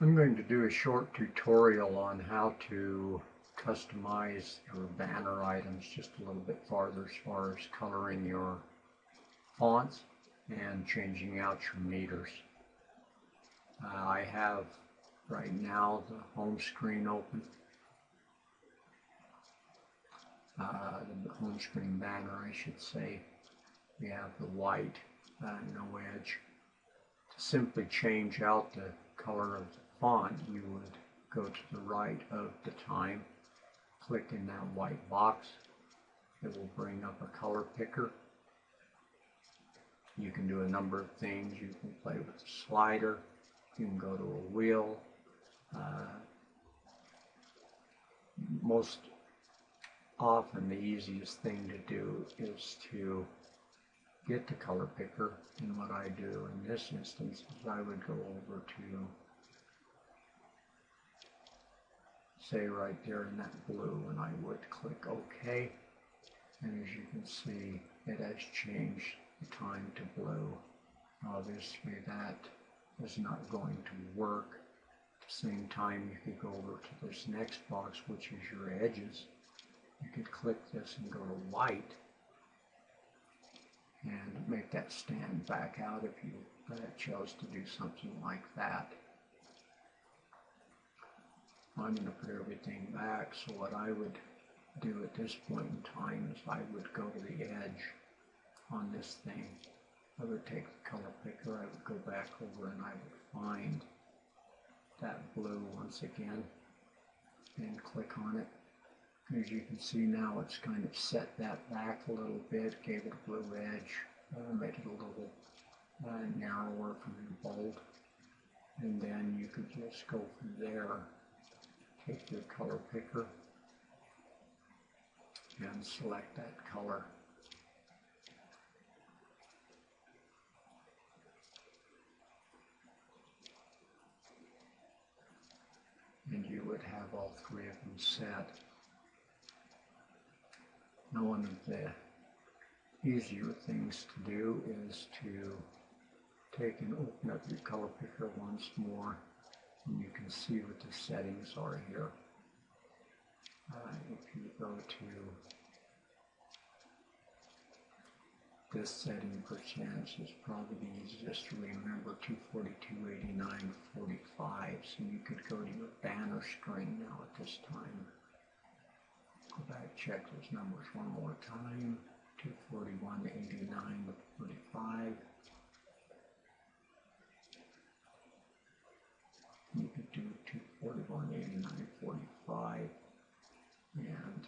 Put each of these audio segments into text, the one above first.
I'm going to do a short tutorial on how to customize your banner items just a little bit farther as far as coloring your fonts and changing out your meters. I have right now the home screen open, the home screen banner I should say. We have the white, no edge. To simply change out the color of the font, you would go to the right of the time, click in that white box. It will bring up a color picker. You can do a number of things. You can play with the slider, you can go to a wheel. Most often the easiest thing to do is to get the color picker, and what I do in this instance is I would go over to, say right there in that blue, and I would click OK, and as you can see it has changed the time to blue. Obviously that is not going to work. At the same time, you could go over to this next box, which is your edges. You could click this and go to white and make that stand back out if you chose to do something like that. I'm going to put everything back, so what I would do at this point in time is I would go to the edge on this thing. I would take the color picker, I would go back over and I would find that blue once again and click on it. As you can see now, it's kind of set that back a little bit, gave it a blue edge, made it a little narrower from the bold, and then you could just go from there, take your color picker and select that color. And you would have all three of them set. Now, one of the easier things to do is to take and open up your color picker once more, and you can see what the settings are here. If you go to this setting percentage, is probably the easiest to remember, 242.89.45. So you could go to your banner screen now at this time. Go back, check those numbers one more time. 241.89.45. You could do 241.89.45 and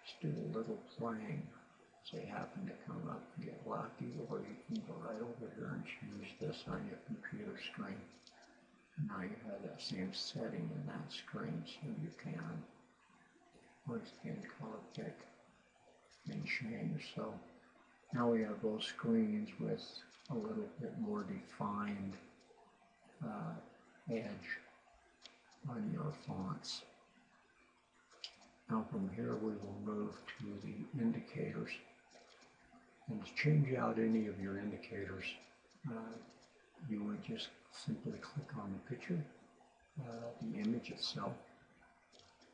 just do a little playing. They happen to come up and get lucky, or you can go right over here and choose this on your computer screen. And now you have that same setting in that screen, so you can once again color pick and change. So now we have those screens with a little bit more defined edge on your fonts. Now from here we will move to the indicators. And to change out any of your indicators, you would just simply click on the picture, the image itself,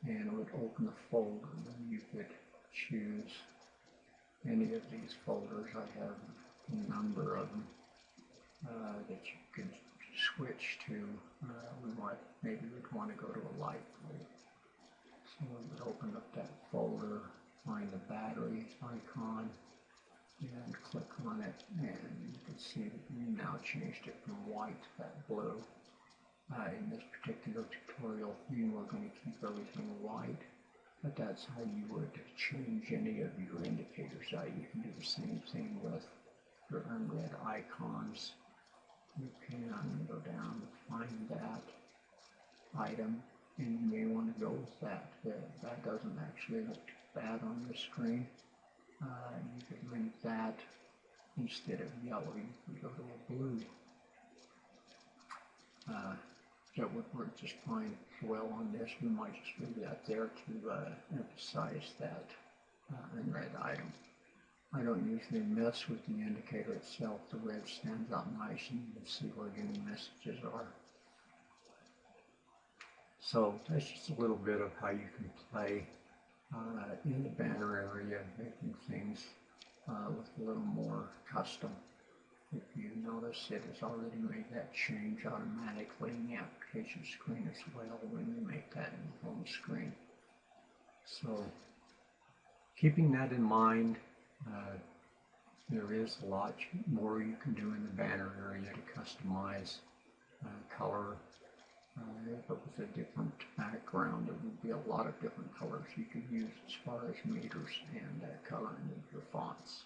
and it would open a folder. And you could choose any of these folders. I have a number of them that you could switch to. Maybe we'd want to go to a light blue. So we would open up that folder, find the battery icon, and click on it, and you can see that we now changed it from white to that blue. In this particular tutorial theme, we're going to keep everything white, but that's how you would change any of your indicators out. You can do the same thing with your unread icons. You can go down and find that item, and you may want to go with that. That doesn't actually look too bad on the screen. You could leave that, instead of yellow, you could go to a blue. that would work just fine as well on this. We might just leave that there to emphasize that unread item. I don't usually mess with the indicator itself. The red stands out nice and you can see where any messages are. So that's just a little bit of how you can play in the banner area, making things with a little more custom. If you notice, it has already made that change automatically in the application screen as well when you make that in the home screen. So keeping that in mind, there is a lot more you can do in the banner area to customize color. But with a different background, there would be a lot of different colors you could use as far as meters and coloring of your fonts.